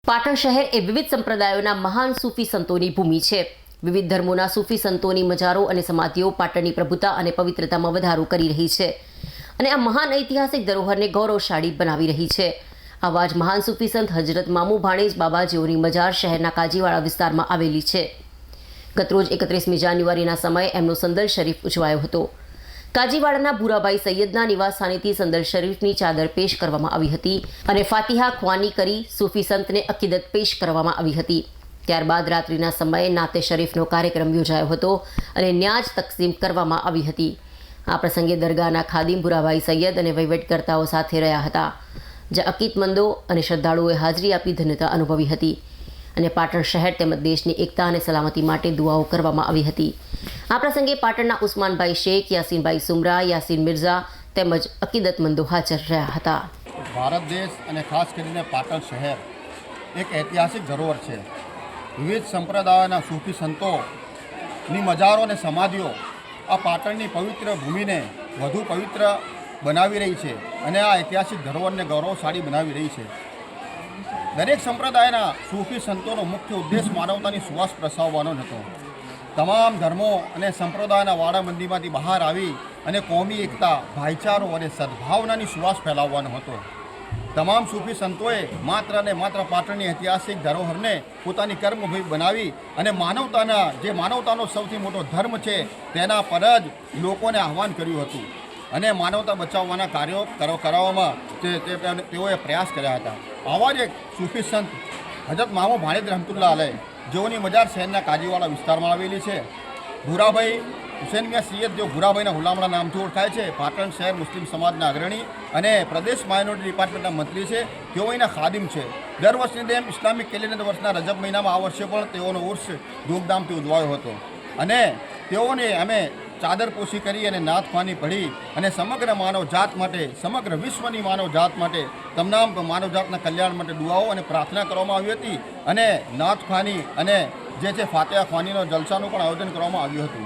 પાટણ શહેર એ વિવિધ સંપ્રદાયોના મહાન સૂફી સંતોની ભૂમિ છે। વિવિધ ધર્મોના સૂફી સંતોની મજારો અને સમાધિઓ પાટણની પ્રભુતા અને પવિત્રતામાં વધારો કરી રહી છે અને આ મહાન ઐતિહાસિક ધરોહરને ગૌરવશાળી બનાવી રહી છે। આવા જ મહાન સૂફી સંત હજરત મામુ ભાણેજ બાબાજીઓની મજાર શહેરના કાજીવાડા વિસ્તારમાં આવેલી છે। ગતરોજ 31મી જાન્યુઆરીના સમયે એમનો સંદલ શરીફ ઉજવાયો હતો। કાજીવાડાના ભૂરાભાઈ સૈયદના નિવાસ સ્થાનેથી સંદલ શરીફની ચાદર પેશ કરવામાં આવી હતી અને ફાતિહા ખ્વાની કરી સૂફી સંતને અકીદત પેશ કરવામાં આવી હતી। ત્યારબાદ રાત્રિના સમયે નાતે શરીફનો કાર્યક્રમ યોજાયો હતો અને ન્યાજ તકસીમ કરવામાં આવી હતી। આ પ્રસંગે દરગાહના ખાદિમ ભૂરાભાઈ સૈયદ અને વહીવટકર્તાઓ સાથે રહ્યા હતા, જે અકીદમંદો અને શ્રદ્ધાળુઓએ હાજરી આપી ધન્યતા અનુભવી હતી અને પાટણ શહેર તેમજ દેશની એકતા અને સલામતી માટે દુઆઓ કરવામાં આવી હતી। આ પ્રસંગે પાટણના ઉસ્માનભાઈ શેખ, યાસીનભાઈ સુમરા, યાસીન મિર્ઝા તેમજ અકીદતમંદો હાજર રહ્યા હતા। ભારત દેશ અને ખાસ કરીને પાટણ શહેર એક ઐતિહાસિક ધરોહર છે। વિવિધ સંપ્રદાયોના સૂફી સંતોની મજારો અને સમાધિઓ આ પાટણની પવિત્ર ભૂમિને વધુ પવિત્ર બનાવી રહી છે અને આ ઐતિહાસિક ધરોહરને ગૌરવશાળી બનાવી રહી છે। દરેક સંપ્રદાયના સૂફી સંતોનો મુખ્ય ઉદ્દેશ માનવતાની સુવાસ પ્રસરાવવાનો હતો। તમામ ધર્મો અને સંપ્રદાયના વાડામંદીમાંથી બહાર આવી અને કોમી એકતા, ભાઈચારો અને સદભાવનાની સુવાસ ફેલાવવાનો હતો। તમામ સૂફી સંતોએ માત્ર અને માત્ર પાટણની ઐતિહાસિક ધરોહરને પોતાની કર્મભૂમિ બનાવી અને માનવતાનો સૌથી મોટો ધર્મ છે તેના પર જ લોકોને આહ્વાન કર્યું હતું અને માનવતા બચાવવાના કાર્યો કરાવવામાં તેઓએ પ્રયાસ કર્યા હતા। આવા જ એક સૂફી સંત હજરત મામુ ભાણેજ રહમતુલ્લાહ અલૈહ, જેઓની મજાર શહેરના કાજીવાડા વિસ્તારમાં આવેલી છે। ભૂરાભાઈ હુસૈન મિયાં સૈયદ, જેઓ ભૂરાભાઈના હુલામણા નામથી ઓળખાય છે, પાટણ શહેર મુસ્લિમ સમાજના અગ્રણી અને પ્રદેશ માઇનોરિટી ડિપાર્ટમેન્ટના મંત્રી છે। તેઓ અહીંના ખાદિમ છે। દર વર્ષની જેમ ઇસ્લામિક કેલેન્ડર વર્ષના રજબ મહિનામાં આ વર્ષે પણ તેઓનો ઉર્સ ધૂમધામથી ઉજવાયો હતો અને તેઓને અમે ચાદર પોશી કરી અને નાથખાની પઢી અને સમગ્ર માનવજાત માટે, સમગ્ર વિશ્વની માનવજાત માટે, તમામ માનવજાતના કલ્યાણ માટે દુઆઓ અને પ્રાર્થના કરવામાં આવી હતી અને નાથખાની અને જે છે ફાતિહા ખ્વાનીનો જલસાનું પણ આયોજન કરવામાં આવ્યું હતું।